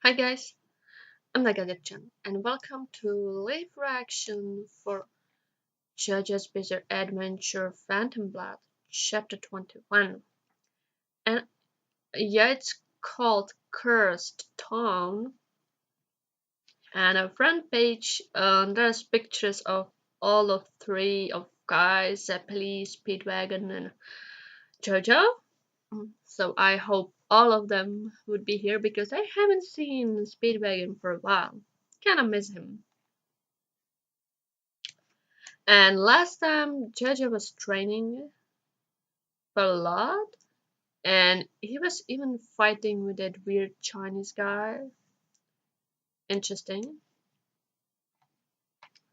Hi guys, I'm Nagadir-chan and welcome to live reaction for JoJo's Bizarre Adventure Phantom Blood, Chapter 21. And yeah, it's called Cursed Town. And a front page, there's pictures of all of three of guys, Zeppeli, Speedwagon, and JoJo. So I hope all of them would be here because I haven't seen Speedwagon for a while. Kinda miss him. And last time JoJo was training for a lot, and he was even fighting with that weird Chinese guy. Interesting.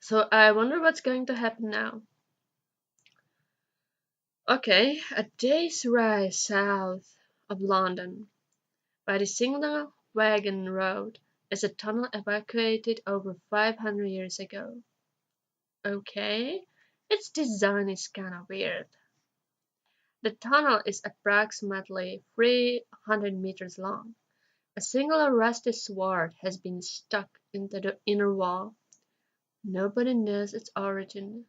So I wonder what's going to happen now. Okay, a day's ride south of London by the single wagon road is a tunnel evacuated over 500 years ago. Okay, its design is kinda weird. The tunnel is approximately 300 meters long. A single rusty sword has been stuck into the inner wall. Nobody knows its origin.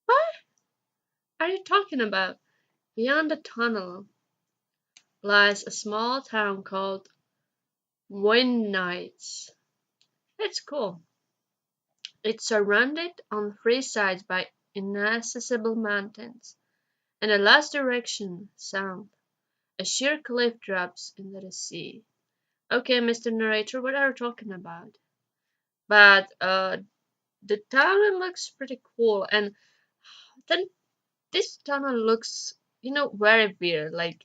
What are you talking about? Beyond the tunnel lies a small town called Winnites. It's cool. It's surrounded on three sides by inaccessible mountains. In the last direction, south, a sheer cliff drops into the sea. Okay, Mr. Narrator, what are you talking about? But the tunnel looks pretty cool, and then this tunnel looks, very weird. Like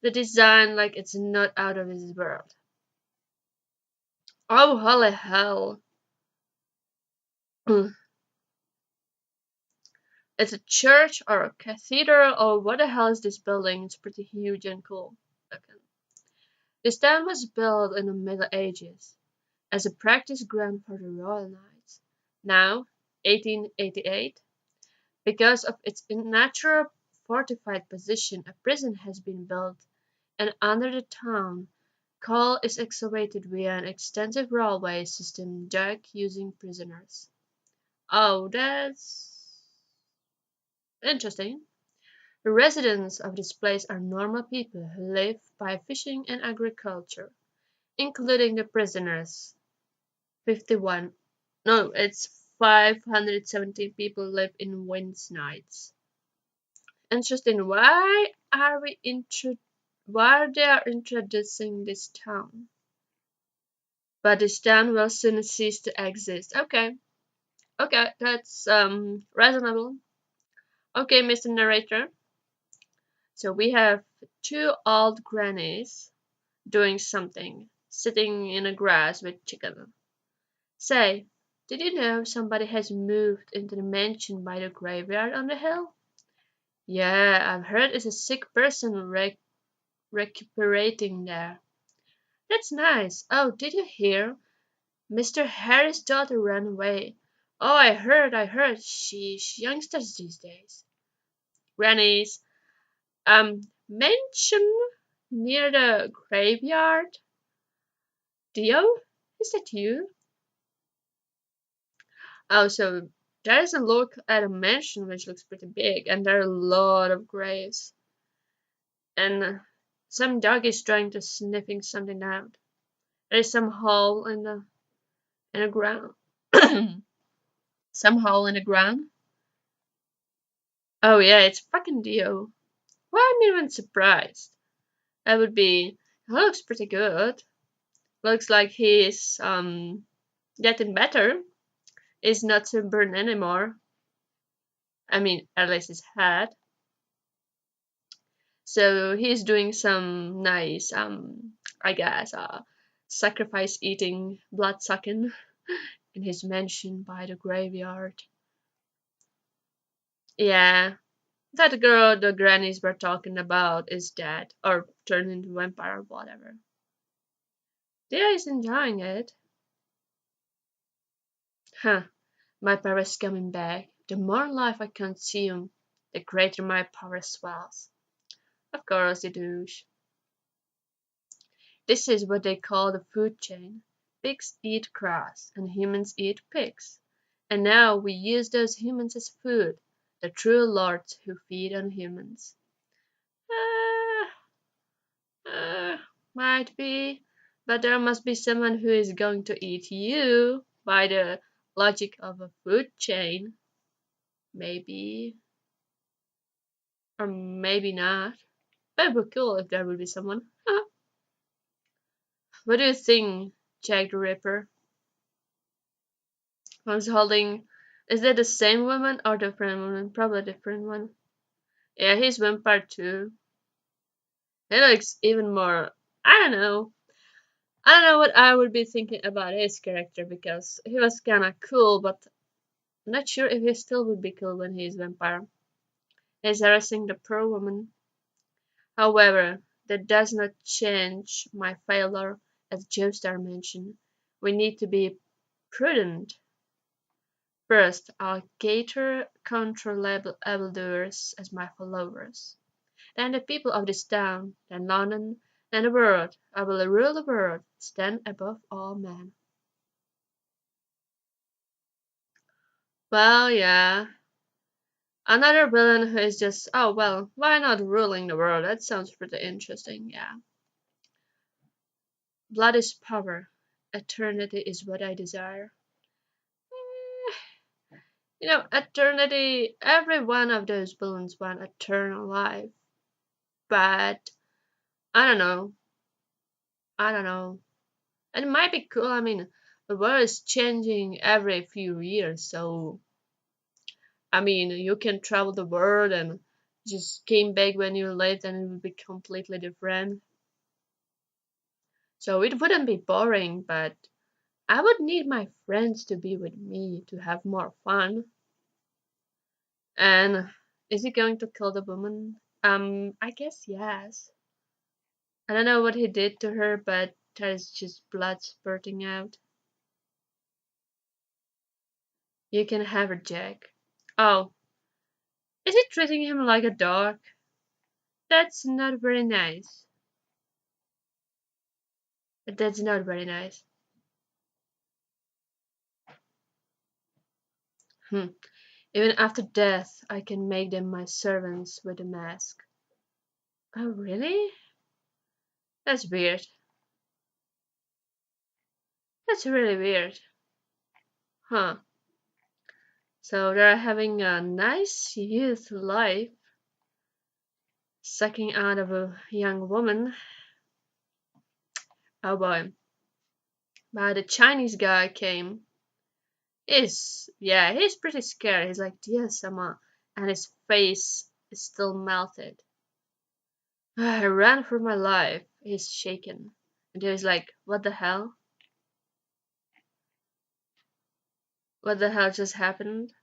the design, like it's not out of this world. Oh, holy hell! It's a church or a cathedral, or what the hell is this building? It's pretty huge and cool. Okay. This town was built in the Middle Ages as a practice ground for the Royal Knights. Now, 1888, because of its natural fortified position, a prison has been built, and under the town, coal is excavated via an extensive railway system dug using prisoners. Oh, that's interesting. The residents of this place are normal people who live by fishing and agriculture, including the prisoners. 51. No, it's 517 people live in Wednesnights. Interesting. Why they are introducing this town? But this town will soon cease to exist. Okay, okay, that's reasonable. Okay, Mr. Narrator. So we have two old grannies doing something, sitting in the grass with chicken. Say, did you know somebody has moved into the mansion by the graveyard on the hill? Yeah, I've heard it's a sick person recuperating there. That's nice. Oh, did you hear? Mr. Harry's daughter ran away. Oh, I heard. Sheesh, youngsters these days. Grannies, mansion near the graveyard? Dio, is that you? Oh, so there's a look at a mansion which looks pretty big, and there are a lot of graves. And some dog is trying to sniffing something out. There's some hole in the ground. Some hole in the ground. Oh yeah, it's fucking Dio. Well, I'm even surprised. That would be. He looks pretty good. Looks like he's getting better. He's not sunburned anymore. I mean, at least his head. So he's doing some nice I guess sacrifice eating, blood sucking in his mansion by the graveyard. Yeah, that girl the grannies were talking about is dead or turned into a vampire or whatever. Yeah, he's enjoying it. Huh, my power is coming back. The more life I consume, the greater my power swells. Of course, you douche. This is what they call the food chain. Pigs eat grass and humans eat pigs. And now we use those humans as food, the true lords who feed on humans. Ah, might be, but there must be someone who is going to eat you by the logic of a food chain. Maybe, or maybe not. But it would be cool if there would be someone. What do you think, Jack the Ripper? One's holding. Is that the same woman or different woman? Probably different one. Yeah, he's vampire too. He looks even more. I don't know. I don't know what I would be thinking about his character because he was kinda cool, but I'm not sure if he still would be cool when he's vampire. He's harassing the poor woman. However, that does not change my failure, as Joestar mentioned. We need to be prudent. First, I'll cater controllable evildoers as my followers. Then the people of this town, then London, then the world. I will rule the world, stand above all men. Well, yeah. Another villain who is just, oh well, why not ruling the world? That sounds pretty interesting, yeah. Blood is power. Eternity is what I desire. Eternity, every one of those villains want eternal life. But, I don't know. I don't know. And it might be cool. I mean, the world is changing every few years, so I mean, you can travel the world and just came back when you left and it would be completely different. So it wouldn't be boring, but I would need my friends to be with me to have more fun. And is he going to kill the woman? I guess yes. I don't know what he did to her, but there's just blood spurting out. You can have her, Jack. Oh, is he treating him like a dog? That's not very nice. That's not very nice. Hmm. Even after death, I can make them my servants with a mask. Oh, really? That's weird. That's really weird. Huh. So they're having a nice youth life, sucking out of a young woman. Oh boy. But the Chinese guy came. He's pretty scared. He's like, yes, Sama. And his face is still melted. I ran for my life. He's shaken. And he's like, what the hell? What the hell just happened?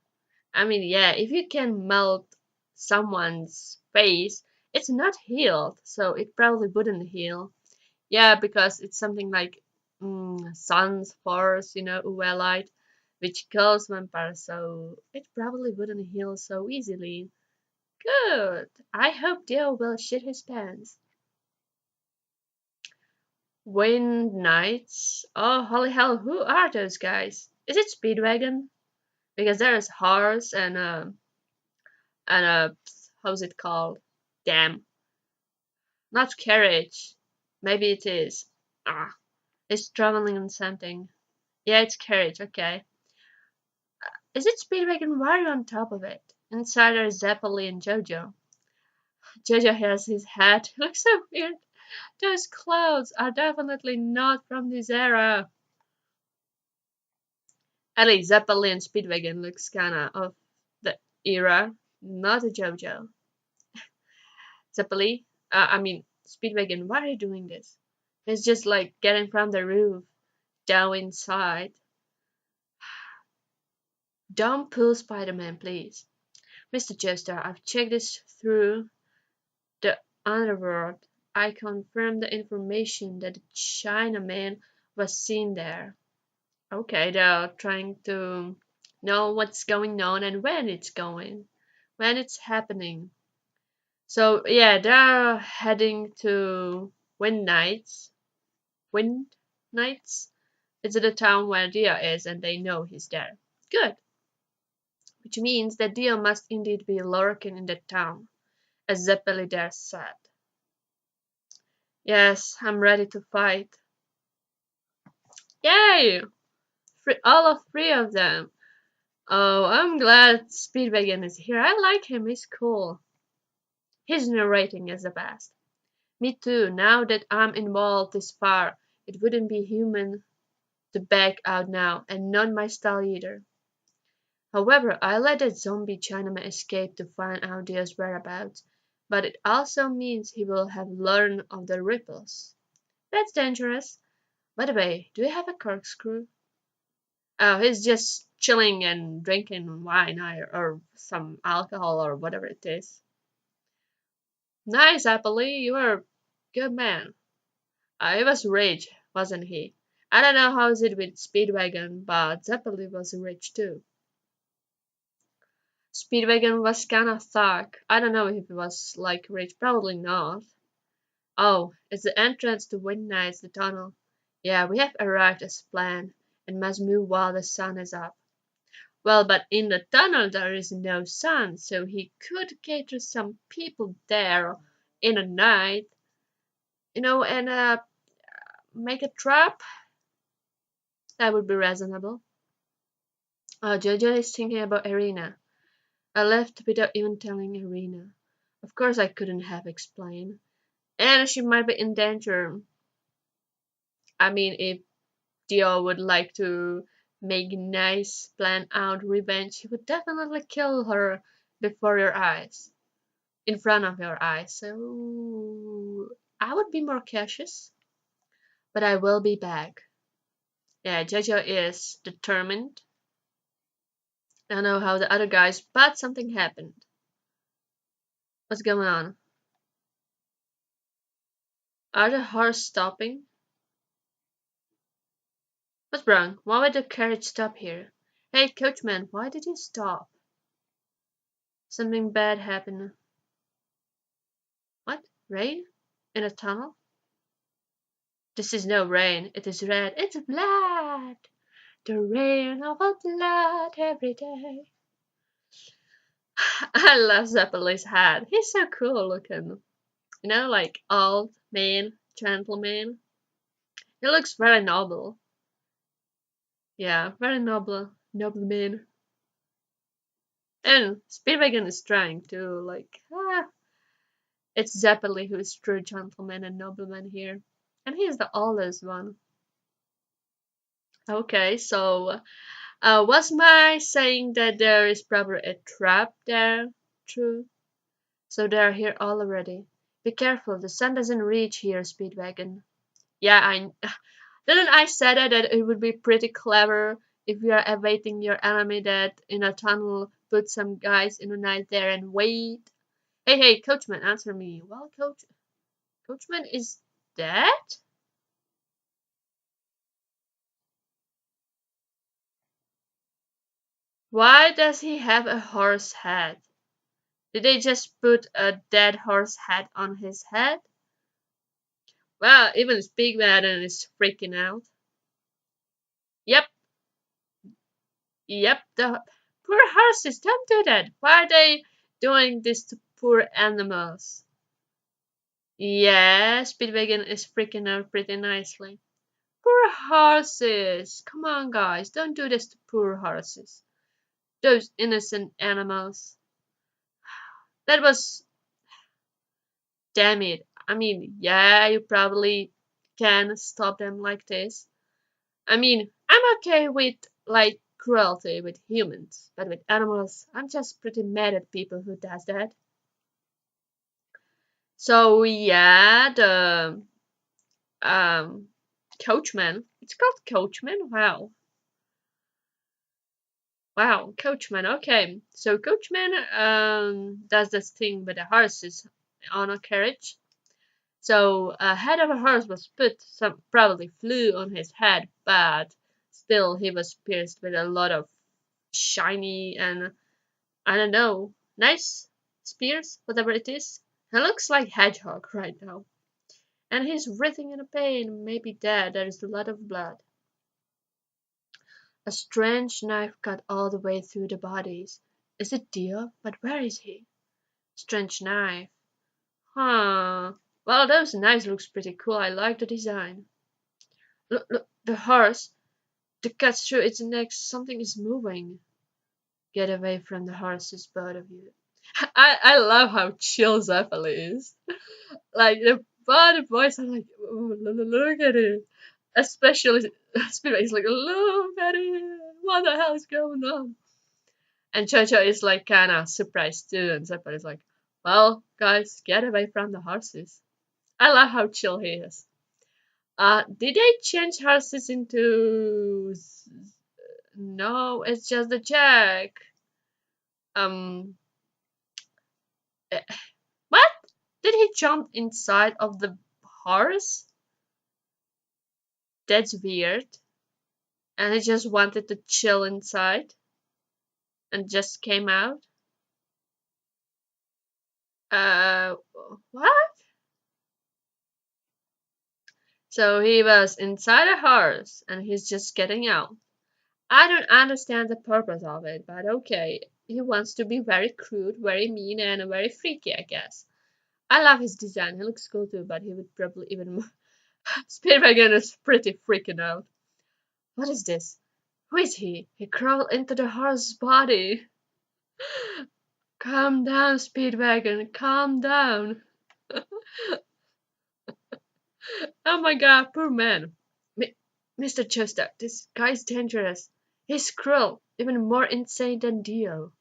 I mean, yeah, if you can melt someone's face, it's not healed, so it probably wouldn't heal. Yeah, because it's something like sun's force, UV light, which kills vampires, so it probably wouldn't heal so easily. Good. I hope Dio will shit his pants. Wind Knights? Oh, holy hell, who are those guys? Is it Speedwagon? Because there's horse and how's it called? Damn, not carriage. Maybe it is. Ah, it's traveling on something. Yeah, it's carriage. Okay. Is it Speedwagon? Why are you on top of it? Inside are Zeppeli and JoJo. JoJo has his hat. It looks so weird. Those clothes are definitely not from this era. At least Zeppeli and Speedwagon looks kinda of the era, not a JoJo. Zeppeli, I mean Speedwagon, why are you doing this? It's just like getting from the roof down inside. Don't pull Spider-Man, please. Mr. Jester, I've checked this through the underworld. I confirm the information that the Chinaman was seen there. Okay, they're trying to know what's going on and when it's happening. So yeah, they're heading to Wind Nights. Wind Knights. It's the town where Dio is, and they know he's there. Good. Which means that Dio must indeed be lurking in that town, as Zeppeli there said. Yes, I'm ready to fight. Yay! All of three of them. Oh, I'm glad Speedwagon is here. I like him, he's cool. His narrating is the best. Me too, now that I'm involved this far, it wouldn't be human to back out now, and not my style either. However, I let that zombie Chinaman escape to find out Dio's whereabouts, but it also means he will have learned of the ripples. That's dangerous. By the way, do you have a corkscrew? Oh, he's just chilling and drinking wine or some alcohol or whatever it is. Nice, Appley, you are a good man. He was rich, wasn't he? I don't know how's it with Speedwagon, but Zeppeli was rich too. Speedwagon was kinda thug. I don't know if he was like rich, probably not. Oh, it's the entrance to Midnight's the tunnel. Yeah, we have arrived as planned and must move while the sun is up. Well, but in the tunnel there is no sun, so he could cater some people there in the night, and make a trap. That would be reasonable. JoJo is thinking about Irina. I left without even telling Irina. Of course I couldn't have explained. And she might be in danger. I mean, if Dio would like to make a nice plan out revenge, he would definitely kill her before your eyes. In front of your eyes. So I would be more cautious. But I will be back. Yeah, JoJo is determined. I don't know how the other guys, but something happened. What's going on? Are the horse stopping? What's wrong? Why would the carriage stop here? Hey, coachman, why did you stop? Something bad happened. What? Rain? In a tunnel? This is no rain. It is red. It's blood. The rain of our blood every day. I love Zeppeli's hat. He's so cool looking. Like old man, gentleman. He looks very noble. Yeah, very noble man. And Speedwagon is trying to it's Zeppeli who is true gentleman and nobleman here. And he's the oldest one. Okay, so was my saying that there is probably a trap there true? So they're here already. Be careful, the sun doesn't reach here, Speedwagon. Yeah, I didn't I say that it would be pretty clever if we are awaiting your enemy that in a tunnel put some guys in the night there and wait. Hey, coachman, answer me. Well, coachman is dead? Why does he have a horse head? Did they just put a dead horse head on his head? Well, even Speedwagon is freaking out. Yep, the poor horses, don't do that. Why are they doing this to poor animals? Yeah, Speedwagon is freaking out pretty nicely. Poor horses! Come on, guys, don't do this to poor horses. Those innocent animals. That was. Damn it. I mean, yeah, you probably can stop them like this. I mean, I'm okay with, cruelty with humans, but with animals, I'm just pretty mad at people who does that. So, yeah, the um coachman. It's called coachman. Wow, coachman. Okay, so coachman does this thing with the horses on a carriage. So a head of a horse was put. Some probably flew on his head, but still he was pierced with a lot of shiny and I don't know, nice spears, whatever it is. He looks like hedgehog right now. And he's writhing in pain, maybe dead. There is a lot of blood. A strange knife cut all the way through the bodies. Is it Dio? But where is he? Strange knife. Huh. Well, those knives looks pretty cool. I like the design. Look, the horse. The cut through its neck. Something is moving. Get away from the horses, both of you. I love how chill Zeppeli is. Like the body boys are like, oh, look at it. Especially Speedway is like, look at it. What the hell is going on? And JoJo is like kind of surprised too, and Zeppeli is like, well, guys, get away from the horses. I love how chill he is. Did they change horses into? No, it's just the Jack. Um, eh, what? Did he jump inside of the horse? That's weird. And he just wanted to chill inside and just came out. What? So he was inside a horse and he's just getting out. I don't understand the purpose of it, but okay. He wants to be very crude, very mean, and very freaky, I guess. I love his design. He looks cool too, but he would probably even more. Speedwagon is pretty freaking out. What is this? Who is he? He crawled into the horse's body. Calm down, Speedwagon. Calm down. Oh my god, poor man. Mr. Chester, this guy's dangerous. He's cruel, even more insane than Dio.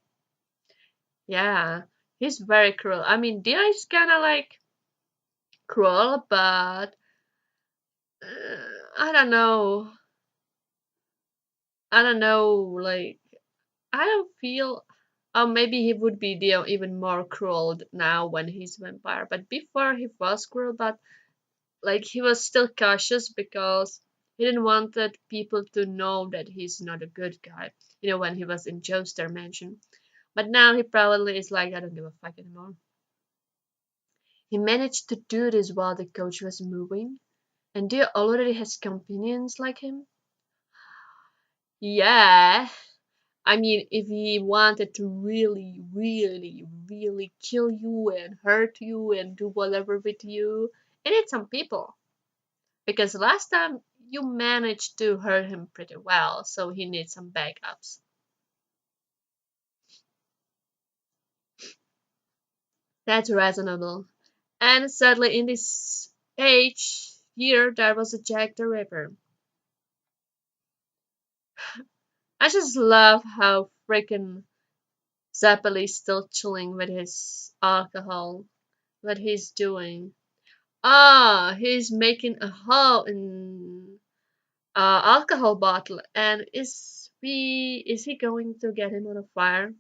Yeah, he's very cruel. I mean, Dio is kinda like cruel, but I don't know. I don't know, like, I don't feel. Oh, maybe he would be Dio even more cruel now when he's vampire. But before he was cruel, but like he was still cautious because he didn't wanted people to know that he's not a good guy. You know, when he was in Joe's mansion. But now he probably is like, I don't give a fuck anymore. He managed to do this while the coach was moving, and Dio already has companions like him. Yeah, I mean, if he wanted to really, really, really kill you and hurt you and do whatever with you, he needs some people. Because last time you managed to hurt him pretty well, so he needs some backups. That's reasonable. And sadly, in this age here, there was a Jack the Ripper. I just love how freaking Zeppeli is still chilling with his alcohol. What he's doing. Ah, he's making a hole in alcohol bottle, and is he going to get him on a fire?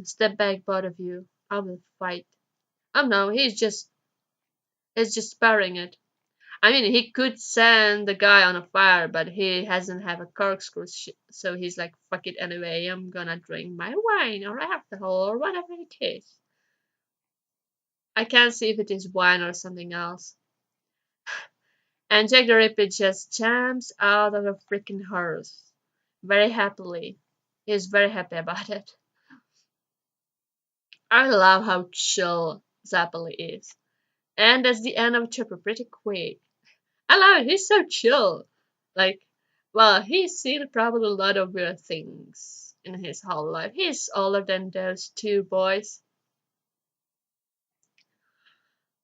Step back, both of you. I will fight. Oh no, he's just sparring it. I mean, he could send the guy on a fire, but he hasn't have a corkscrew, so he's like, fuck it anyway. I'm gonna drink my wine or alcohol or whatever it is. I can't see if it is wine or something else. And Jack the Ripper just jumps out of a freaking horse, very happily. He's very happy about it. I love how chill Zappoli is. And that's the end of chapter pretty quick. I love it. He's so chill. Like, well, he's seen probably a lot of weird things in his whole life. He's older than those two boys.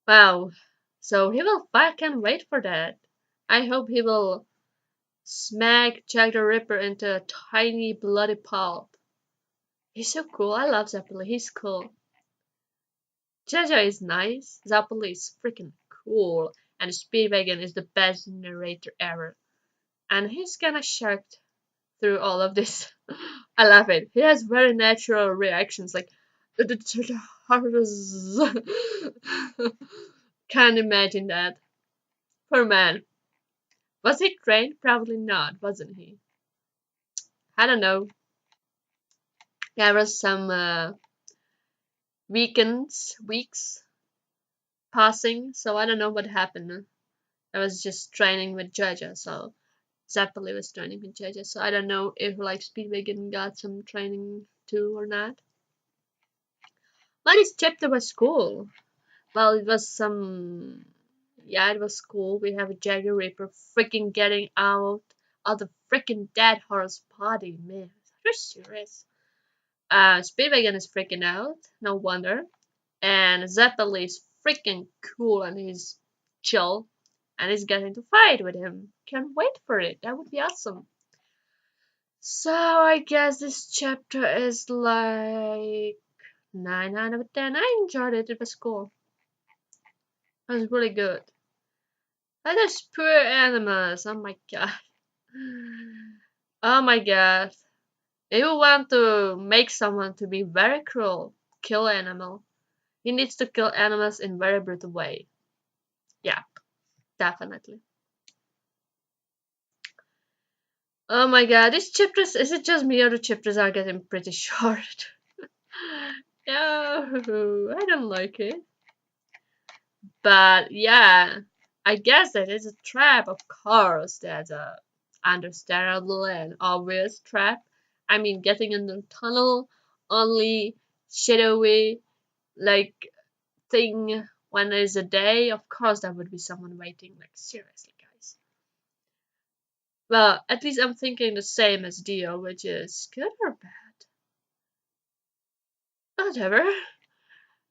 Wow. So he will fight. Can't wait for that. I hope he will smack Jack the Ripper into a tiny bloody pulp. He's so cool. I love Zeppeli. He's cool. JoJo is nice. Zeppeli is freaking cool. And Speedwagon is the best narrator ever. And he's kinda shocked through all of this. I love it. He has very natural reactions, like can't imagine that. Poor man. Was he trained? Probably not, wasn't he? I don't know. There was some weeks passing, so I don't know what happened. I was just training with JoJo, so Zeppeli was training with JoJo, so I don't know if like Speedwagon got some training too or not. But this chapter was cool. Well, it was some. Yeah, it was cool. We have a Jagger Reaper freaking getting out of the freaking dead horse body, man. Are you serious? Speedwagon is freaking out, no wonder. And Zeppeli is freaking cool and he's chill. And he's getting to fight with him. Can't wait for it. That would be awesome. So I guess this chapter is like 9 out of 10. I enjoyed it. It was cool. It was really good. But those poor animals. Oh my god. Oh my god. If you want to make someone to be very cruel, kill animal. He needs to kill animals in very brutal way. Yeah, definitely. Oh my god, these chapters, is it just me or the chapters are getting pretty short? No, I don't like it. But yeah, I guess that is a trap, of course. That's a understandable and obvious trap. I mean, getting in the tunnel, only shadowy, like, thing when there's a day, of course there would be someone waiting. Like, seriously, guys. Well, at least I'm thinking the same as Dio, which is good or bad? Whatever.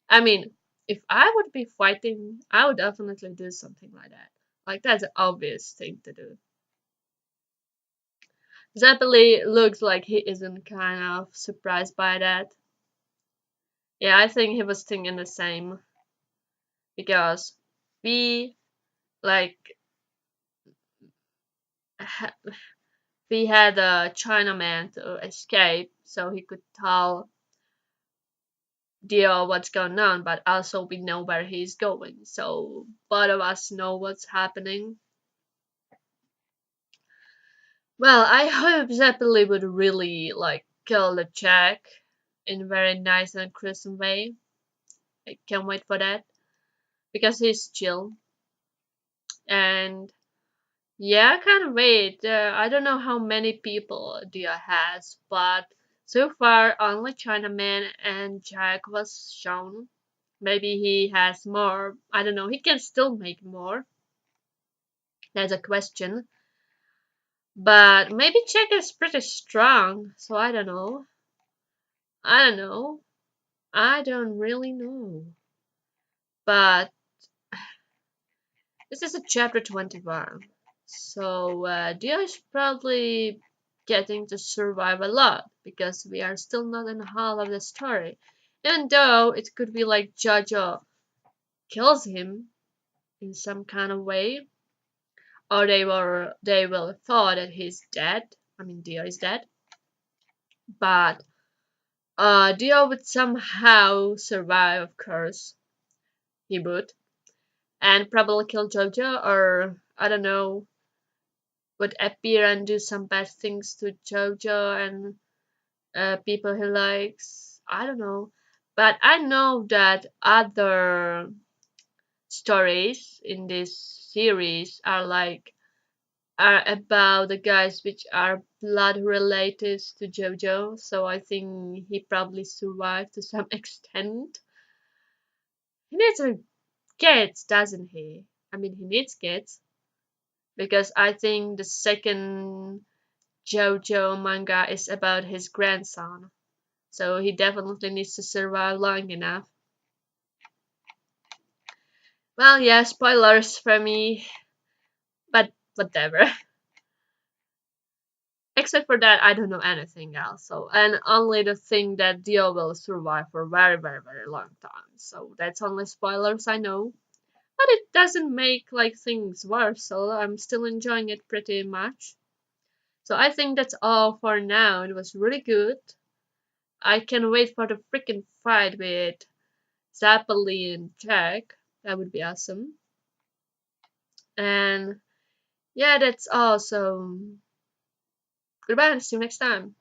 I mean, if I would be fighting, I would definitely do something like that. Like, that's an obvious thing to do. Zeppeli looks like he isn't kind of surprised by that. Yeah, I think he was thinking the same. Because we, like, we had a Chinaman to escape, so he could tell Dio what's going on, but also we know where he's going, so both of us know what's happening. Well, I hope Zeppeli would really like kill the Jack in a very nice and crisp way. I can't wait for that because he's chill. And yeah, I can't wait. I don't know how many people Dio has, but so far only Chinaman and Jack was shown. Maybe he has more. I don't know. He can still make more. That's a question. But maybe Jack is pretty strong, so I don't know. I don't know. I don't really know. But this is a chapter 21. So Dio is probably getting to survive a lot because we are still not in the half of the story. Even though it could be like JoJo kills him in some kind of way, or they will thought that he's dead. I mean, Dio is dead, but Dio would somehow survive. Of course, he would, and probably kill JoJo, or I don't know, would appear and do some bad things to JoJo and people he likes. I don't know, but I know that other stories in this series are about the guys which are blood relatives to JoJo, so I think he probably survived to some extent. He needs a kids, doesn't he? I mean, he needs kids because I think the second JoJo manga is about his grandson, so he definitely needs to survive long enough. Well, yeah, spoilers for me, but whatever. Except for that, I don't know anything else. So, and only the thing that Dio will survive for a very, very, very long time. So that's only spoilers I know. But it doesn't make like things worse. So I'm still enjoying it pretty much. So I think that's all for now. It was really good. I can wait for the freaking fight with Zappeli and Jack. That would be awesome. And yeah, that's all. So goodbye and see you next time.